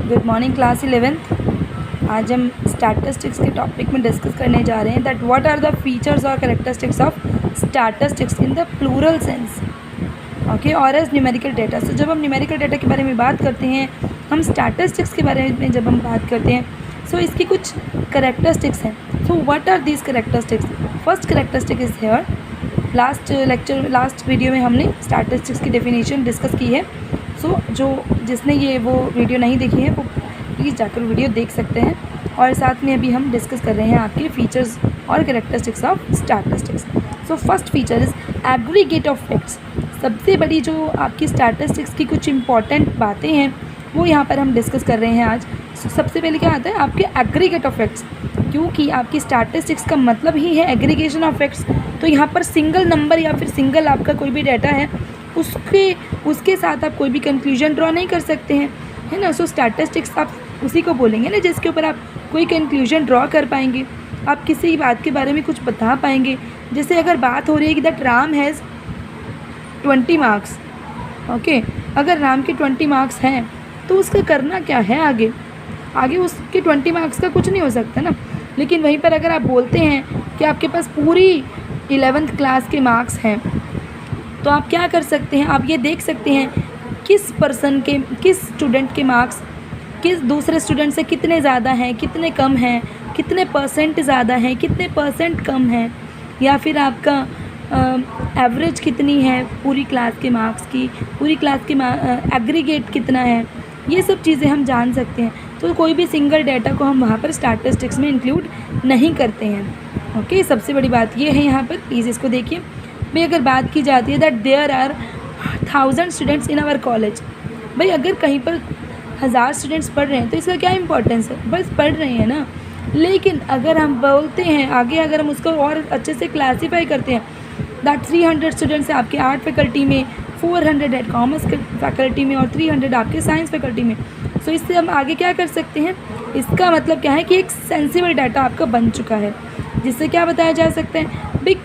Good morning class 11th। आज हम statistics के टॉपिक में डिस्कस करने जा रहे हैं that what are the features और characteristics of statistics in the plural sense, okay, और एज न्यूमेरिकल डेटा। सो जब हम न्यूमेरिकल डेटा के बारे में बात करते हैं, हम स्टैटिस्टिक्स के बारे में जब हम बात करते हैं, सो इसकी कुछ कैरेक्टरिस्टिक्स हैं। So what are these characteristics? First characteristic is here. Last video में हमने स्टैटिस्टिक्स की डेफिनेशन डिस्कस की है। सो जिसने वो वीडियो नहीं देखी है वो प्लीज़ जाकर वीडियो देख सकते हैं। और साथ में अभी हम डिस्कस कर रहे हैं आपके फीचर्स और characteristics of statistics. So first feature is aggregate of facts. सबसे बड़ी जो आपकी स्टैटिस्टिक्स की कुछ इंपॉर्टेंट बातें हैं वो यहाँ पर हम डिस्कस कर रहे हैं आज। सबसे पहले क्या आता है आपके एग्रीगेट ऑफ फैक्ट्स, क्योंकि आपकी स्टैटिस्टिक्स का मतलब ही है एग्रीगेशन ऑफ फैक्ट्स। तो यहाँ पर सिंगल नंबर या फिर सिंगल आपका कोई भी डाटा है उसके साथ आप कोई भी कंक्लूजन ड्रॉ नहीं कर सकते हैं, है ना। सो स्टैटिस्टिक्स आप उसी को बोलेंगे ना जिसके ऊपर आप कोई कंक्लूजन ड्रॉ कर पाएंगे, आप किसी बात के बारे में कुछ बता पाएंगे। जैसे अगर बात हो रही है कि that Ram has 20 marks, okay, अगर राम के 20 मार्क्स हैं तो उसका करना क्या है आगे उसके 20 मार्क्स का कुछ नहीं हो सकता ना। लेकिन वहीं पर अगर आप बोलते हैं कि आपके पास पूरी 11th क्लास के मार्क्स हैं, तो आप क्या कर सकते हैं, आप ये देख सकते हैं किस स्टूडेंट के मार्क्स किस दूसरे स्टूडेंट से कितने ज़्यादा हैं, कितने कम हैं, कितने परसेंट ज़्यादा हैं, कितने परसेंट कम हैं, या फिर आपका एवरेज कितनी है पूरी क्लास के मार्क्स की, पूरी क्लास के एग्रीगेट कितना है, ये सब चीज़ें हम जान सकते हैं। तो कोई भी सिंगल डाटा को हम वहाँ पर स्टैटिस्टिक्स में इंक्लूड नहीं करते हैं, ओके। सबसे बड़ी बात ये है यहाँ पर, प्लीज़ इसको देखिए भाई। अगर बात की जाती है that there are 1000 students in our college, भाई अगर कहीं पर 1000 स्टूडेंट्स पढ़ रहे हैं तो इसका क्या इंपॉर्टेंस है, बस पढ़ रहे हैं ना। लेकिन अगर हम बोलते हैं आगे, अगर हम उसको और अच्छे से क्लासीफाई करते हैं दैट 300 स्टूडेंट्स हैं आपके आर्ट फैकल्टी में, 400 है कॉमर्स फैकल्टी में और 300 आपके साइंस फैकल्टी में। सो इससे हम आगे क्या कर सकते हैं, इसका मतलब क्या है कि एक सेंसिबल डाटा आपका बन चुका है, जिससे क्या बताया जा सकता है भाई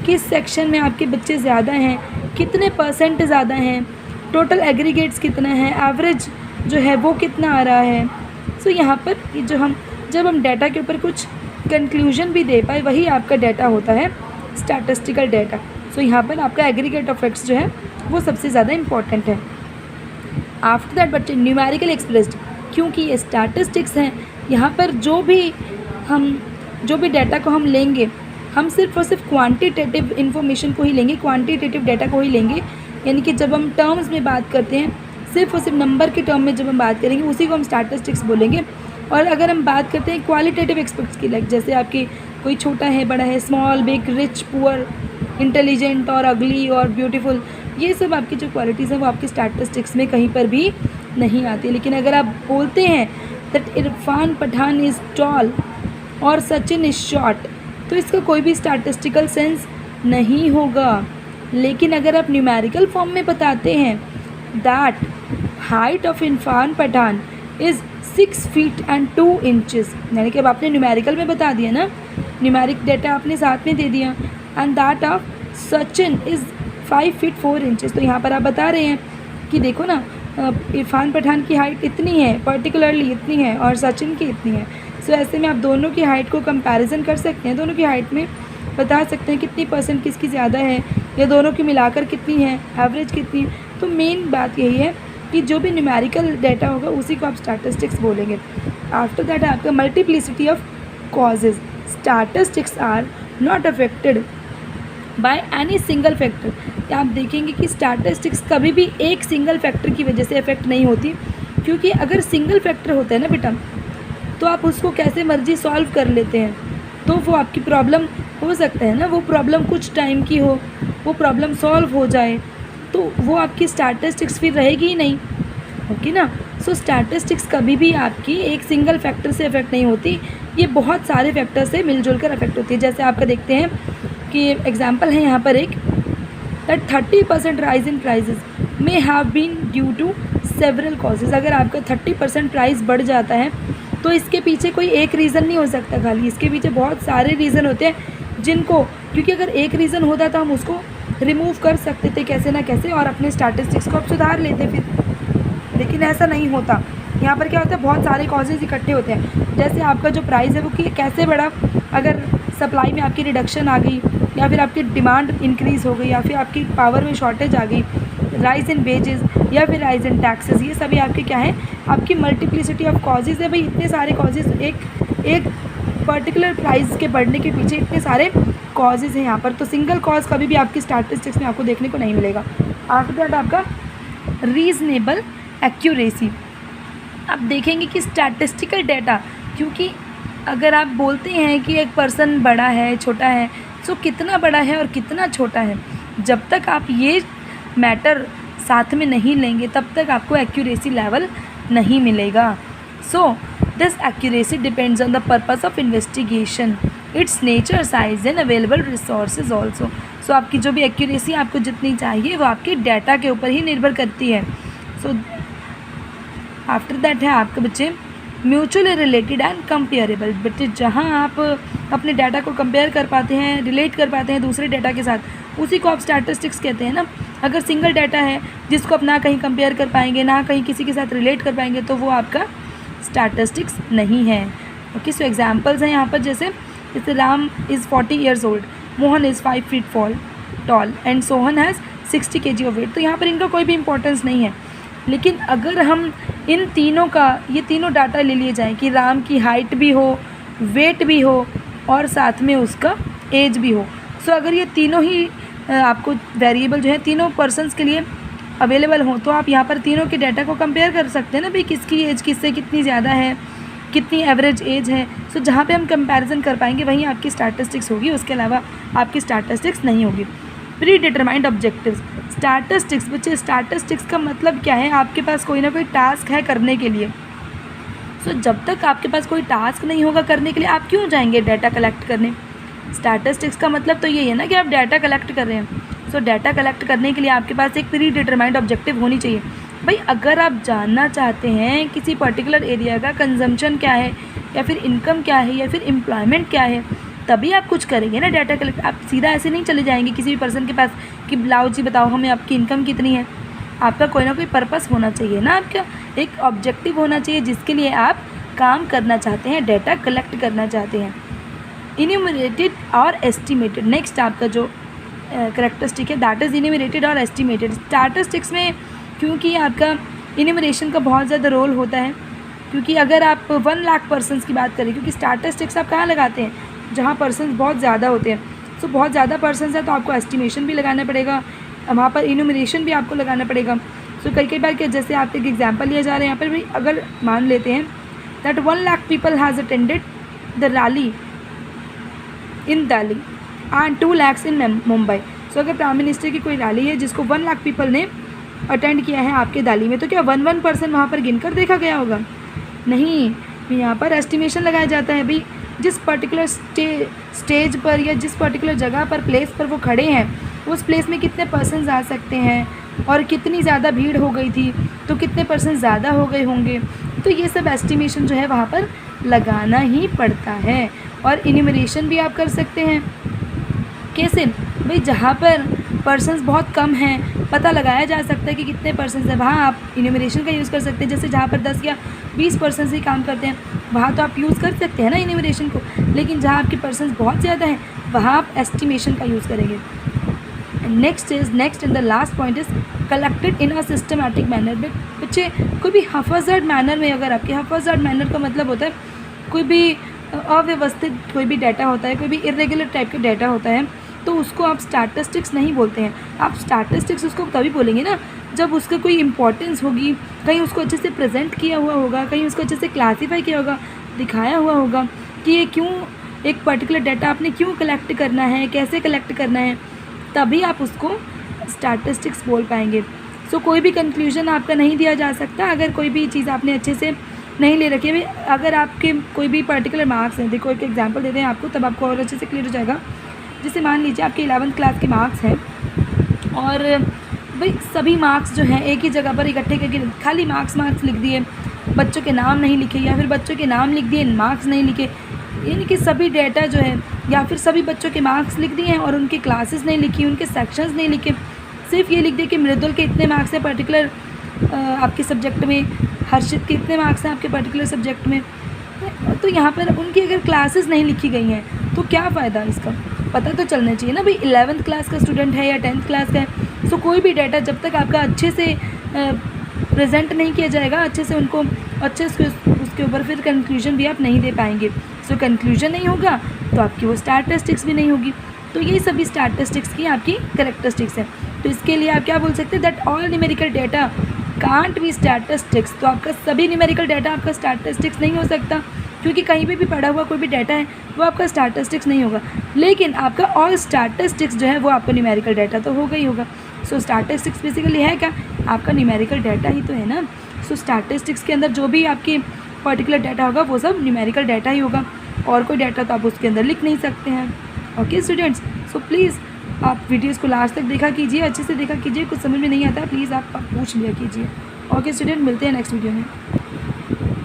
किस सेक्शन में आपके बच्चे ज़्यादा हैं, कितने परसेंट ज़्यादा हैं, टोटल एग्रीगेट्स कितना है, एवरेज जो है वो कितना आ रहा है। सो यहाँ पर जब हम डाटा के ऊपर कुछ कंक्लूजन भी दे पाए, वही आपका डाटा होता है स्टैटिस्टिकल डाटा। सो यहाँ पर आपका एग्रीगेट ऑफ फैक्ट्स जो है वो सबसे ज़्यादा इंपॉर्टेंट है। आफ्टर दैट बच्चे न्यूमेरिकल एक्सप्रेस्ड, क्योंकि ये स्टैटिस्टिक्स हैं, यहाँ पर जो भी डाटा को हम लेंगे, हम सिर्फ और सिर्फ क्वांटिटेटिव इन्फॉर्मेशन को ही लेंगे, क्वांटिटेटिव डाटा को ही लेंगे। यानी कि जब हम टर्म्स में बात करते हैं, सिर्फ और सिर्फ नंबर के टर्म में जब हम बात करेंगे उसी को हम स्टैटिस्टिक्स बोलेंगे। और अगर हम बात करते हैं क्वालिटेटिव एस्पेक्ट्स की, लाइक जैसे आपके कोई छोटा है, बड़ा है, small, big, rich, poor, intelligent और अगली और ब्यूटीफुल, ये सब आपकी जो क्वालिटीज़ हैं वो आपकी स्टैटिस्टिक्स में कहीं पर भी नहीं आती। लेकिन अगर आप बोलते हैं that Irfan Pathan is tall और सचिन इज़ शॉर्ट, तो इसका कोई भी स्टैटिस्टिकल सेंस नहीं होगा। लेकिन अगर आप न्यूमेरिकल फॉर्म में बताते हैं that height of Irfan Pathan is 6 feet and 2 inches, यानी कि अब आपने न्यूमेरिकल में बता दिया ना, न्यूमेरिक डाटा आपने साथ में दे दिया, and that of Sachin is 5 feet 4 inches. तो यहाँ पर आप बता रहे हैं कि देखो ना, इरफान पठान की हाइट इतनी है, पर्टिकुलरली इतनी है, और सचिन की इतनी है। सो ऐसे में आप दोनों की हाइट को कंपैरिजन कर सकते हैं, दोनों की हाइट में बता सकते हैं कितनी परसेंट किसकी ज़्यादा है, या दोनों की मिलाकर कितनी है, एवरेज कितनी है। तो मेन बात यही है कि जो भी न्यूमेरिकल डाटा होगा उसी को आप स्टैटिस्टिक्स बोलेंगे। आफ्टर दैट आपका multiplicity of causes, statistics are not affected by any single factor. आप देखेंगे कि स्टैटिस्टिक्स कभी भी एक सिंगल फैक्टर की वजह से इफेक्ट नहीं होती, क्योंकि अगर सिंगल फैक्टर होता है ना बेटा, तो आप उसको कैसे मर्जी सॉल्व कर लेते हैं। तो वो आपकी प्रॉब्लम हो सकता है ना, वो प्रॉब्लम कुछ टाइम की हो, वो प्रॉब्लम सॉल्व हो जाए, तो वो आपकी स्टैटिस्टिक्स फिर रहेगी ही नहीं, ओके ना। सो स्टैटिस्टिक्स कभी भी आपकी एक सिंगल फैक्टर से इफेक्ट नहीं होती, ये बहुत सारे फैक्टर से मिलजुल कर इफेक्ट होती है। जैसे आपका देखते हैं कि एग्जाम्पल है यहाँ पर एक, that 30% rise in prices may have been due to several causes. अगर आपका 30% प्राइस बढ़ जाता है तो इसके पीछे कोई एक रीज़न नहीं हो सकता, खाली इसके पीछे बहुत सारे रीज़न होते हैं जिनको, क्योंकि अगर एक रीज़न होता तो हम उसको रिमूव कर सकते थे कैसे ना कैसे और अपने स्टैटिस्टिक्स को अब सुधार लेते फिर, लेकिन ऐसा नहीं होता। यहाँ पर क्या होता है, बहुत सारे कॉजेज़ इकट्ठे होते हैं। जैसे आपका जो प्राइस है वो कैसे बढ़ा, अगर सप्लाई में आपकी रिडक्शन आ गई, या फिर आपकी डिमांड इंक्रीज़ हो गई, या फिर आपकी पावर में शॉर्टेज आ गई, राइज इन वेजेस या फिर राइज इन टैक्सेस, ये सभी आपके क्या है, आपकी मल्टीप्लिसिटी ऑफ कॉजेज़ है। भाई इतने सारे कॉजेज़ एक पर्टिकुलर प्राइस के बढ़ने के पीछे इतने सारे कॉजेज़ हैं यहाँ पर। तो सिंगल कॉज कभी भी आपकी स्टैटिस्टिक्स में आपको देखने को नहीं मिलेगा। आफ्टर दैट आपका रीजनेबल एक्यूरेसी। आप देखेंगे कि स्टैटिस्टिकल डेटा, क्योंकि अगर आप बोलते हैं कि एक पर्सन बड़ा है छोटा है, सो कितना बड़ा है और कितना छोटा है, जब तक आप ये मैटर साथ में नहीं लेंगे तब तक आपको एक्यूरेसी लेवल नहीं मिलेगा। So this accuracy depends on the purpose of investigation, its nature, size and available resources also. So आपकी जो भी एक्यूरेसी आपको जितनी चाहिए वो आपके डाटा के ऊपर ही निर्भर करती है। सो आफ्टर दैट है आपके बच्चे म्यूचुअली रिलेटेड एंड कंपेरेबल। बच्चे जहाँ आप अपने डाटा को कंपेयर कर पाते हैं, रिलेट कर पाते हैं दूसरे डाटा के साथ, उसी को आप स्टैटिस्टिक्स कहते हैं ना। अगर सिंगल डाटा है जिसको आप ना कहीं कंपेयर कर पाएंगे, ना कहीं किसी के साथ रिलेट कर पाएंगे, तो वो आपका स्टैटिस्टिक्स नहीं है। ओके, सो एग्जांपल्स हैं यहाँ पर, जैसे Ram is 40 years old, Mohan is 5 feet tall and Sohan has 60 kg of weight. तो यहाँ पर इनका कोई भी इंपॉर्टेंस नहीं है। लेकिन अगर हम इन तीनों का, ये तीनों डाटा ले लिए जाएँ कि राम की हाइट भी हो, वेट भी हो और साथ में उसका एज भी हो, सो अगर ये तीनों ही आपको वेरिएबल जो है तीनों पर्सन्स के लिए अवेलेबल हो, तो आप यहाँ पर तीनों के डाटा को कंपेयर कर सकते हैं ना, भाई किसकी एज किससे कितनी ज़्यादा है, कितनी एवरेज एज है। सो जहाँ पे हम कंपैरिजन कर पाएंगे वहीं आपकी स्टैटिस्टिक्स होगी, उसके अलावा आपकी स्टैटिस्टिक्स नहीं होगी। Pre determined objectives. स्टैटिस्टिक्स बच्चे, स्टैटिस्टिक्स का मतलब क्या है, आपके पास कोई ना कोई टास्क है करने के लिए। सो जब तक आपके पास कोई टास्क नहीं होगा करने के लिए, आप क्यों जाएंगे डाटा कलेक्ट करने। स्टैटिस्टिक्स का मतलब तो यही है ना कि आप डाटा कलेक्ट कर रहे हैं। सो डाटा कलेक्ट करने के लिए आपके पास एक प्री डिटरमाइंड ऑब्जेक्टिव होनी चाहिए। भाई अगर आप जानना चाहते हैं किसी पर्टिकुलर एरिया का कंजम्पशन क्या है, या फिर इनकम क्या है, या फिर एम्प्लॉयमेंट क्या है, तभी आप कुछ करेंगे ना डाटा कलेक्ट। आप सीधा ऐसे नहीं चले जाएंगे किसी भी पर्सन के पास कि लाओ जी बताओ हमें आपकी इनकम कितनी है। आपका कोई ना कोई पर्पस होना चाहिए ना, आपका एक ऑब्जेक्टिव होना चाहिए जिसके लिए आप काम करना चाहते हैं, डाटा कलेक्ट करना चाहते हैं। इन्यूमरेटेड और एस्टिमेटेड। नेक्स्ट आपका जो करेक्टरिस्टिक है दैट इज़ इन्यूमरेटेड और एस्टिमेटेड। स्टैटिस्टिक्स में क्योंकि आपका इन्यूमरेशन का बहुत ज़्यादा रोल होता है, क्योंकि अगर आप 1 लाख पर्सनस की बात करें, क्योंकि स्टैटिस्टिक्स आप कहाँ लगाते हैं, जहाँ पर्सनस बहुत ज़्यादा होते हैं। सो बहुत ज़्यादा पर्सनस है तो आपको एस्टिमेशन भी लगाना पड़ेगा, वहाँ पर इन्यूमरेशन भी आपको लगाना पड़ेगा। सो कई बार क्या, जैसे आप एक एग्जाम्पल लिया जा रहा है यहाँ पर, भाई अगर मान लेते हैं that 1 lakh people has attended the rally in Delhi and 2 lakhs इन मुंबई। सो अगर प्राइम मिनिस्टर की कोई रैली है जिसको 1 लाख पीपल ने अटेंड किया है आपके दिल्ली में, तो क्या 1 पर्सन वहाँ पर गिनकर देखा गया होगा? नहीं, यहाँ पर एस्टिमेशन लगाया जाता है। भाई जिस पर्टिकुलर स्टेज पर या जिस पर्टिकुलर जगह पर प्लेस पर वो खड़े हैं, उस प्लेस में कितने पर्सन आ सकते हैं, और कितनी ज़्यादा भीड़ हो गई थी तो कितने पर्सन ज़्यादा हो गए होंगे। तो ये सब एस्टिमेशन जो है वहाँ पर लगाना ही पड़ता है। और इन्यूमरेशन भी आप कर सकते हैं। कैसे? भाई जहाँ पर पर्सन्स बहुत कम हैं, पता लगाया जा सकता है कि कितने पर्सन्स हैं, वहाँ आप इन्यूमरेशन का यूज़ कर सकते हैं। जैसे जहाँ पर 10 या 20 पर्सन्स ही काम करते हैं, वहाँ तो आप यूज़ कर सकते हैं ना इन्यूमरेशन को। लेकिन जहाँ आपके पर्सन्स बहुत ज़्यादा हैं, वहाँ आप एस्टिमेशन का यूज़ करेंगे। Next and the last point is collected in a systematic manner. बच्चे कोई भी हफाजर्ड मैनर में, अगर आपके हफाजर्ड मैनर का मतलब होता है कोई भी अव्यवस्थित कोई भी डाटा होता है, कोई भी इरेगुलर टाइप का डाटा होता है, तो उसको आप स्टैटिस्टिक्स नहीं बोलते हैं। आप स्टैटिस्टिक्स उसको तभी बोलेंगे ना जब उसका कोई इंपॉर्टेंस होगी, कहीं उसको अच्छे से प्रेजेंट किया हुआ होगा, कहीं उसको अच्छे से क्लासीफाई किया होगा, दिखाया हुआ होगा कि ये क्यों, एक पर्टिकुलर डाटा आपने क्यों कलेक्ट करना है, कैसे कलेक्ट करना है, तभी आप उसको स्टैटिस्टिक्स बोल पाएंगे। सो कोई भी कंक्लूजन आपका नहीं दिया जा सकता अगर कोई भी चीज़ आपने अच्छे से नहीं ले रखी है। अगर आपके कोई भी पर्टिकुलर मार्क्स हैं, देखो एक एग्जांपल देते हैं आपको, तब आपको और अच्छे से क्लियर हो जाएगा। जैसे मान लीजिए आपके 11th क्लास के मार्क्स हैं, और भाई सभी मार्क्स जो हैं एक ही जगह पर इकट्ठे करके खाली मार्क्स लिख दिए, बच्चों के नाम नहीं लिखे, या फिर बच्चों के नाम लिख दिए, मार्क्स नहीं लिखे, यानी कि सभी डेटा जो है, या फिर सभी बच्चों के मार्क्स लिख दिए हैं और उनकी क्लासेस नहीं लिखी, उनके सेक्शंस नहीं लिखे, सिर्फ ये लिख दिए कि मृदुल के इतने मार्क्स हैं पर्टिकुलर आपके सब्जेक्ट में, हर्षित के इतने मार्क्स हैं आपके पर्टिकुलर सब्जेक्ट में, तो यहाँ पर उनकी अगर क्लासेस नहीं लिखी गई हैं तो क्या फ़ायदा इसका, पता तो चलना चाहिए ना भाई 11th क्लास का स्टूडेंट है या 10th क्लास का है। सो कोई भी डाटा जब तक आपका अच्छे से प्रेजेंट नहीं किया जाएगा, अच्छे से उनको अच्छे से उसके ऊपर फिर कंक्लूजन भी आप नहीं दे पाएंगे। सो कंक्लूजन नहीं होगा तो आपकी वो स्टैटिस्टिक्स भी नहीं होगी। तो ये सभी स्टैटिस्टिक्स की आपकी कैरेक्टरिस्टिक्स हैं। तो इसके लिए आप क्या बोल सकते हैं, that all numerical data can't be statistics. तो आपका सभी न्यूमेरिकल डाटा आपका स्टैटिस्टिक्स नहीं हो सकता, क्योंकि कहीं पे भी पढ़ा हुआ कोई भी डाटा है वो आपका स्टैटिस्टिक्स नहीं होगा। लेकिन आपका ऑल स्टैटिस्टिक्स जो है वो आपका न्यूमेरिकल डाटा तो होगा ही होगा। सो स्टैटिस्टिक्स बेसिकली है क्या, आपका न्यूमेरिकल डाटा ही तो है ना। सो स्टैटिस्टिक्स के अंदर जो भी आपकी पर्टिकुलर डाटा होगा वो सब न्यूमेरिकल डाटा ही होगा, और कोई डाटा तो आप उसके अंदर लिख नहीं सकते हैं। ओके स्टूडेंट्स, सो प्लीज़ आप वीडियोज़ को लास्ट तक देखा कीजिए, अच्छे से देखा कीजिए, कुछ समझ में नहीं आता प्लीज़ आप पूछ लिया कीजिए। ओके स्टूडेंट, मिलते हैं नेक्स्ट वीडियो में।